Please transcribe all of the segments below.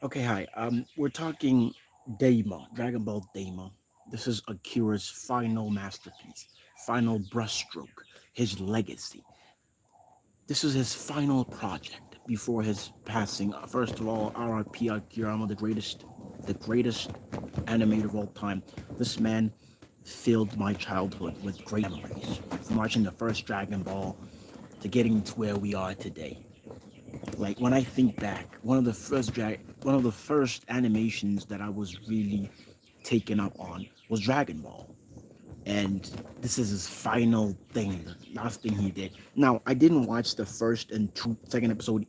Okay, hi. We're talking Daima, Dragon Ball Daima. This is Akira's final masterpiece, final brushstroke, his legacy. This is his final project before his passing. First of all, R.I.P. Akira, the greatest animator of all time. This man filled my childhood with great memories, from watching the first Dragon Ball to getting to where we are today. Like when I think back, one of the first animations that I was really taken up on was Dragon Ball. And this is his final thing, the last thing he did. Now, I didn't watch the first and second episode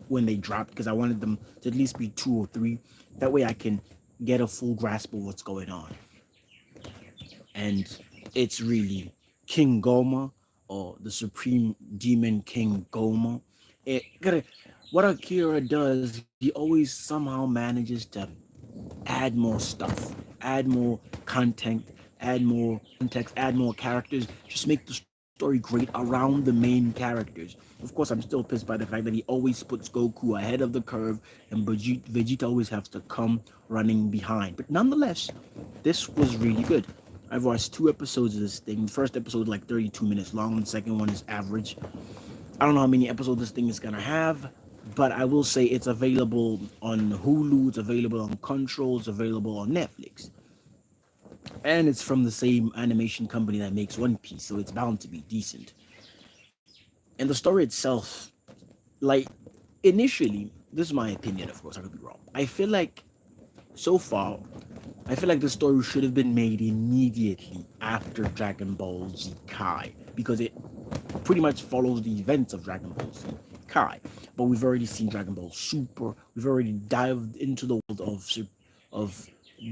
when they dropped because I wanted them to at least be two or three. That way I can get a full grasp of what's going on. And it's really King Goma or the Supreme Demon King Goma. What Akira does, he always somehow manages to add more stuff, add more content, add more context, add more characters, just make the story great around the main characters. Of course, I'm still pissed by the fact that he always puts Goku ahead of the curve and Vegeta always has to come running behind. But nonetheless, this was really good. I've watched two episodes of this thing. The first episode like 32 minutes long, the second one is average. I don't know how many episodes this thing is gonna have, but I will say it's available on Hulu, it's available on Control, it's available on Netflix, and it's from the same animation company that makes One Piece, so it's bound to be decent. And the story itself, like initially, this is my opinion, of course, I could be wrong. So far, I feel like the story should have been made immediately after Dragon Ball Z Kai because it pretty much follows the events of Dragon Ball Z Kai. But we've already seen Dragon Ball Super. We've already dived into the world of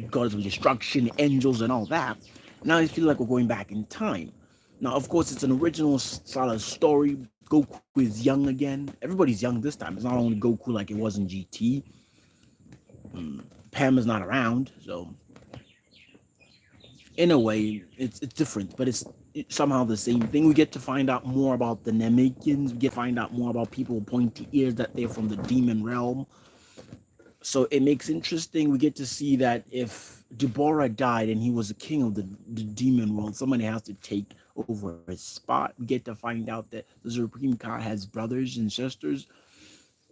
gods of destruction, angels, and all that. Now I feel like we're going back in time. Now, of course, it's an original solid story. Goku is young again. Everybody's young this time. It's not only Goku like it was in GT. Pam is not around, so in a way, it's different, but it's somehow the same thing. We get to find out more about the Namekians. We get to find out more about people with pointy ears that they're from the demon realm. So it makes interesting. We get to see that if Deborah died and he was the king of the demon world, somebody has to take over his spot. We get to find out that the Supreme Kai has brothers and sisters.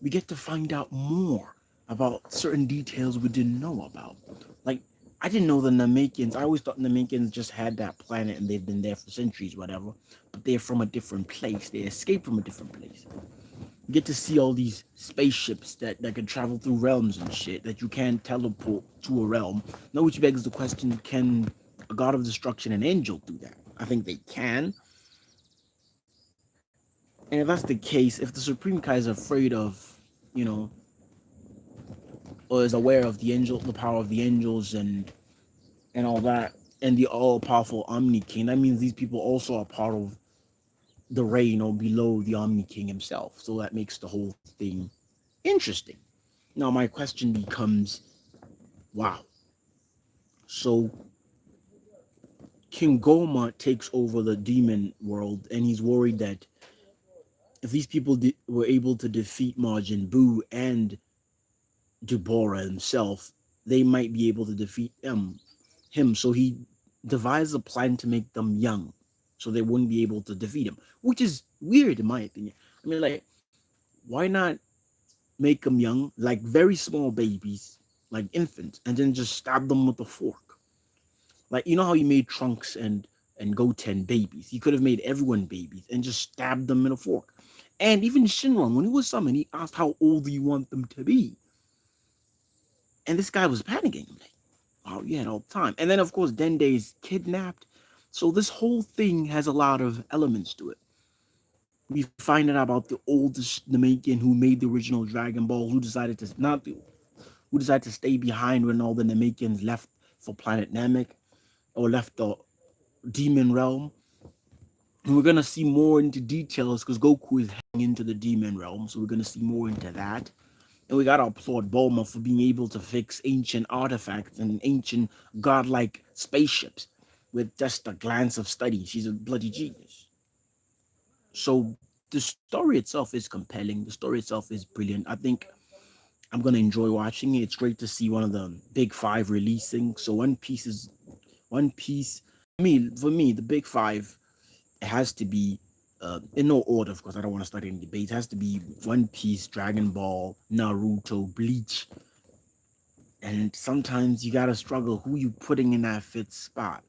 We get to find out more about certain details we didn't know about. Like, I didn't know the Namekians. I always thought Namekians just had that planet and they've been there for centuries, whatever. But they're from a different place. They escaped from a different place. You get to see all these spaceships that can travel through realms and shit that you can teleport to a realm. Now, which begs the question: can a god of destruction and angel do that? I think they can. And if that's the case, if the Supreme Kai is afraid of, you know, or is aware of the angel, the power of the angels, and all that, and the all powerful Omni King, that means these people also are part of the reign or below the Omni King himself. So that makes the whole thing interesting. Now, my question becomes, wow. So King Goma takes over the demon world, and he's worried that if these people were able to defeat Majin Buu and Deborah himself, they might be able to defeat him. So he devised a plan to make them young, so they wouldn't be able to defeat him, which is weird in my opinion. I mean, like, why not make them young, like very small babies, like infants, and then just stab them with a fork? Like, you know how he made Trunks and Goten babies? He could have made everyone babies and just stabbed them in a fork. And even Shinron, when he was summoned, he asked how old do you want them to be, and this guy was panicking. Like, oh yeah, all the time. And then of course Dende is kidnapped. So this whole thing has a lot of elements to it. We find out about the oldest Namekian who made the original Dragon Ball, who decided to not the, who decided to stay behind when all the Namekians left for planet Namek or left the demon realm. And we're gonna see more into details because Goku is heading into the demon realm, so we're gonna see more into that. And we gotta applaud Bulma for being able to fix ancient artifacts and ancient godlike spaceships with just a glance of study. She's a bloody genius. So the story itself is compelling. The story itself is brilliant. I think I'm gonna enjoy watching it. It's great to see one of the big five releasing. So One Piece. For me, the big five, it has to be in no order, of course. I don't want to start any debates. It has to be One Piece, Dragon Ball, Naruto, Bleach, and sometimes you gotta struggle who you putting in that fifth spot.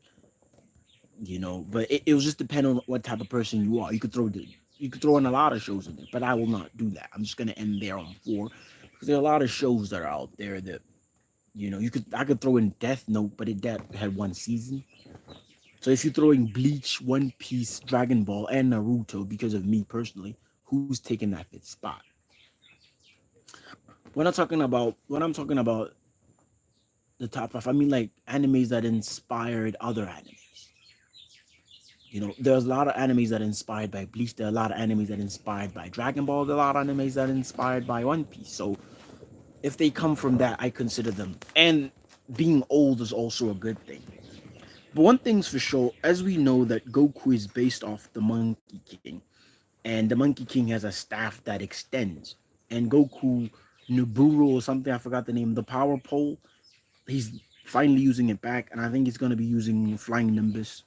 But it will just depend on what type of person you are. You could throw in a lot of shows in there, but I will not do that. I'm just gonna end there on four because there are a lot of shows that are out there that I could throw in Death Note, but that had one season. So if you're throwing Bleach, One Piece, Dragon Ball, and Naruto, because of me personally, who's taking that fifth spot? When I'm talking about the top five, I mean like animes that inspired other animes. There's a lot of animes that are inspired by Bleach. There are a lot of animes that are inspired by Dragon Ball. There are a lot of animes that are inspired by One Piece. So if they come from that, I consider them. And being old is also a good thing. But one thing's for sure, as we know that Goku is based off the Monkey King, and the Monkey King has a staff that extends. And Goku Nuburu or something, I forgot the name, the power pole, he's finally using it back, and I think he's going to be using Flying Nimbus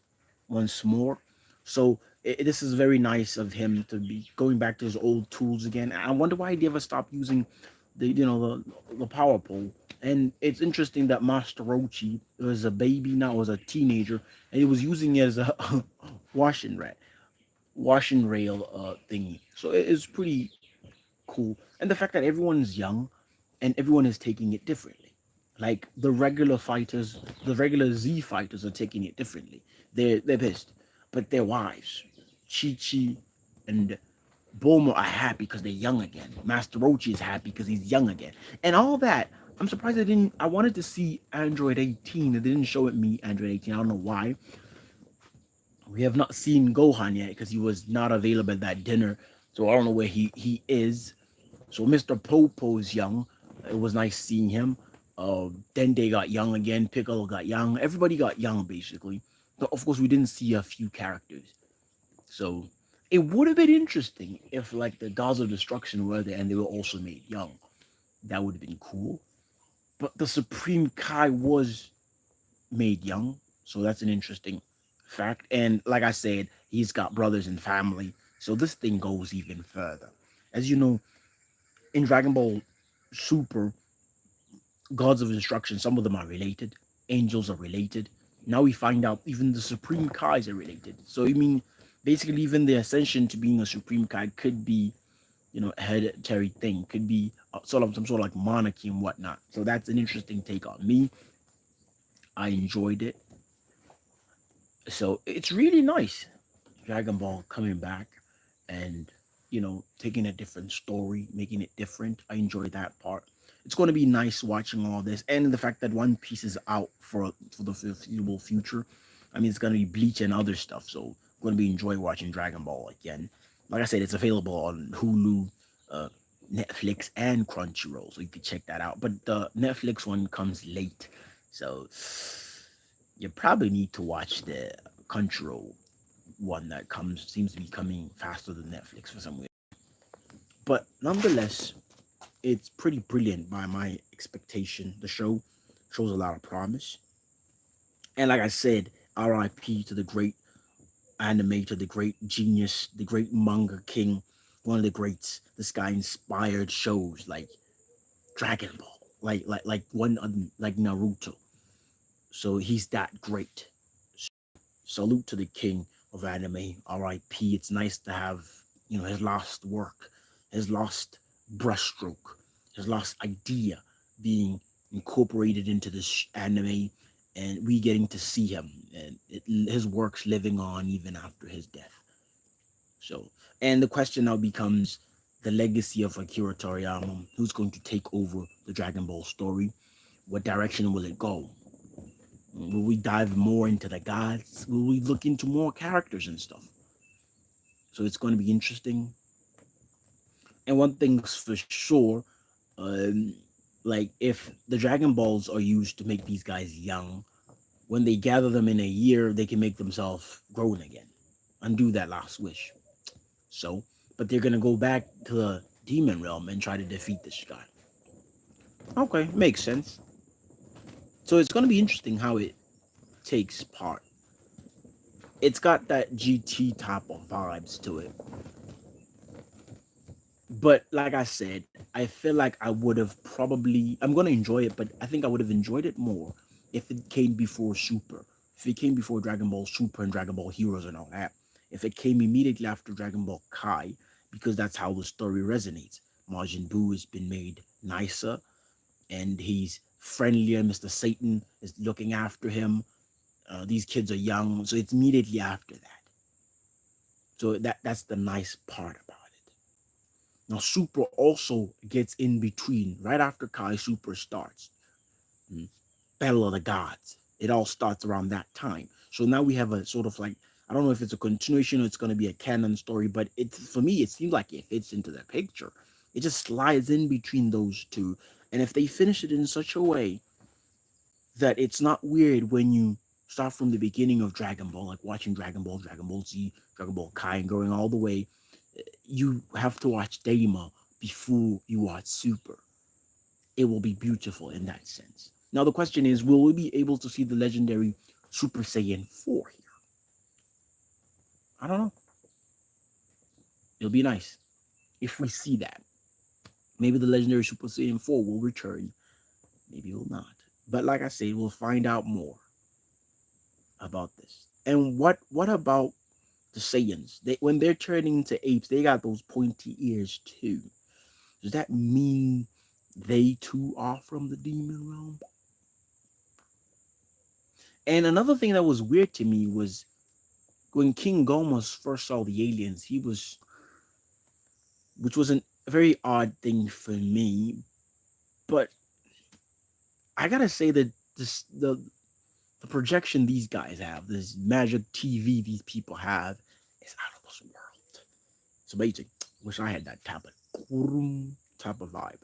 once more. So this is very nice of him to be going back to his old tools again. I wonder why he ever stopped using the power pole. And it's interesting that Master Rochi was a baby, now was a teenager, and he was using it as a washing rat, washing rail thingy. So it's pretty cool. And the fact that everyone's young and everyone is taking it differently. Like the regular Z fighters are taking it differently. They're pissed, but their wives, Chi Chi and Bulma, are happy because they're young again. Master Rochi is happy because he's young again, and all that. I'm surprised they didn't. I wanted to see Android 18. They didn't show it me Android 18. I don't know why. We have not seen Gohan yet because he was not available at that dinner. So I don't know where he is. So Mr. Popo is young. It was nice seeing him. Dende got young again. Piccolo got young. Everybody got young basically. But of course, we didn't see a few characters. So it would have been interesting if like the Gods of Destruction were there and they were also made young. That would have been cool. But the Supreme Kai was made young. So that's an interesting fact. And like I said, he's got brothers and family. So this thing goes even further. As you know, in Dragon Ball Super, Gods of Destruction, some of them are related. Angels are related. Now we find out even the Supreme Kais are related. So I mean, basically, even the ascension to being a Supreme Kai could be, a hereditary thing. Could be sort of some sort of like monarchy and whatnot. So that's an interesting take on me. I enjoyed it. So it's really nice. Dragon Ball coming back and taking a different story, making it different. I enjoy that part. It's going to be nice watching all this, and the fact that One Piece is out for the foreseeable future. I mean, it's going to be Bleach and other stuff, so I'm going to be enjoy watching Dragon Ball again. Like I said, it's available on Hulu, uh, Netflix, and Crunchyroll, so you can check that out. But the Netflix one comes late, so you probably need to watch the Crunchyroll one that comes seems to be coming faster than Netflix for some reason. But nonetheless, it's pretty brilliant by my expectation. The show shows a lot of promise. And like I said, RIP to the great animator, the great genius, the great manga king, one of the greats. This guy inspired shows like Dragon Ball, like one like Naruto. So he's that great. Salute to the king of anime, RIP. It's nice to have, his last work, his last brushstroke, his last idea being incorporated into this anime, and we getting to see him and his works living on even after his death. So, and the question now becomes the legacy of Akira Toriyama. Who's going to take over the Dragon Ball story? What direction will it go? Will we dive more into the gods? Will we look into more characters and stuff? So it's going to be interesting. And one thing's for sure, um, like if the Dragon Balls are used to make these guys young, when they gather them in a year, they can make themselves grown again, undo that last wish. So, but they're gonna go back to the demon realm and try to defeat this guy. Okay, makes sense. So it's gonna be interesting how it takes part. It's got that GT type of vibes to it. But like I said, I feel like I would have probably, I'm gonna enjoy it, but I think I would have enjoyed it more if it came before Super. If it came before Dragon Ball Super and Dragon Ball Heroes and all that. If it came immediately after Dragon Ball Kai, because that's how the story resonates. Majin Buu has been made nicer and he's friendlier. Mr. Satan is looking after him. These kids are young, so it's immediately after that. So that's the nice part about it. Now, Super also gets in between, right after Kai Super starts. Mm, Battle of the Gods. It all starts around that time. So now we have a sort of like, I don't know if it's a continuation or it's going to be a canon story, but it for me it seems like it fits into the picture. It just slides in between those two, and if they finish it in such a way that it's not weird when you start from the beginning of Dragon Ball, like watching Dragon Ball, Dragon Ball Z, Dragon Ball Kai, and going all the way. You have to watch Daima before you watch Super. It will be beautiful in that sense. Now the question is, will we be able to see the legendary Super Saiyan 4 here? I don't know. It'll be nice if we see that. Maybe the legendary Super Saiyan 4 will return. Maybe it will not. But like I say, we'll find out more about this. And what about the Saiyans? When they're turning into apes, they got those pointy ears too. Does that mean they too are from the demon realm? And another thing that was weird to me was when King Gomez first saw the aliens, he was, which was a very odd thing for me. But I gotta say that the projection these guys have, this magic TV these people have, is out of this world. It's amazing. Wish I had that type of vibe.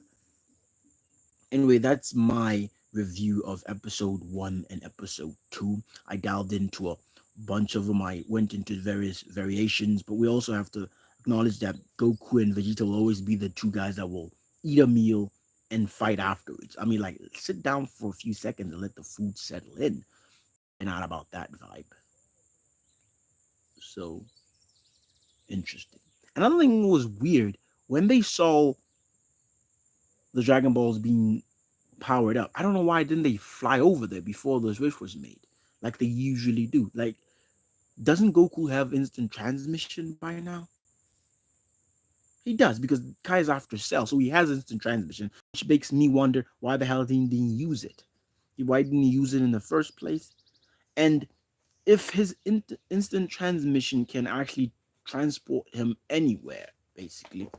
Anyway, that's my review of episode one and episode two. I delved into a bunch of them. I went into various variations, but we also have to acknowledge that Goku and Vegeta will always be the two guys that will eat a meal and fight afterwards. I mean, like, sit down for a few seconds and let the food settle in. And not about that vibe. So interesting. Another thing was weird when they saw the Dragon Balls being powered up. I don't know why didn't they fly over there before the switch was made, like they usually do. Like, doesn't Goku have instant transmission by now? He does because Kai is after Cell, so he has instant transmission, which makes me wonder why the hell didn't he use it? Why didn't he use it in the first place? And if his instant transmission can actually transport him anywhere, basically,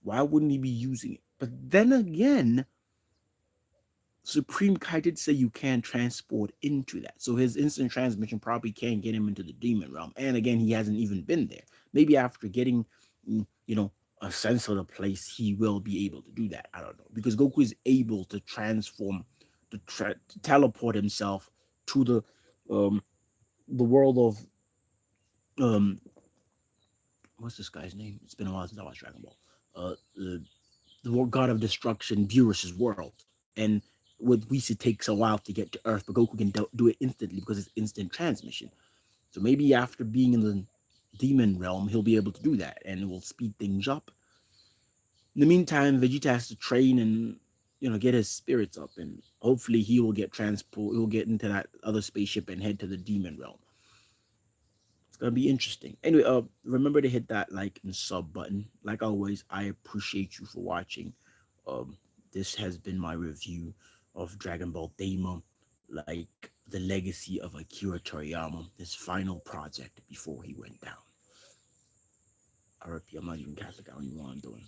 why wouldn't he be using it? But then again, Supreme Kai did say you can transport into that. So his instant transmission probably can get him into the demon realm. And again, he hasn't even been there. Maybe after getting, you know, a sense of the place, he will be able to do that. I don't know. Because Goku is able to transform, to teleport himself to um the world of what's this guy's name? It's been a while since I watched Dragon Ball. The god of destruction, Beerus's world. And with Whis, it takes a while to get to Earth, but Goku can do it instantly because it's instant transmission. So maybe after being in the demon realm, he'll be able to do that, and it will speed things up. In the meantime, Vegeta has to train and get his spirits up, and hopefully he will get transport. He'll get into that other spaceship and head to the demon realm. It's gonna be interesting. Anyway, remember to hit that like and sub button. Like always, I appreciate you for watching. This has been my review of Dragon Ball Daima, like the legacy of Akira Toriyama, his final project before he went down. RIP, I'm not even Catholic. I don't even know what I'm doing.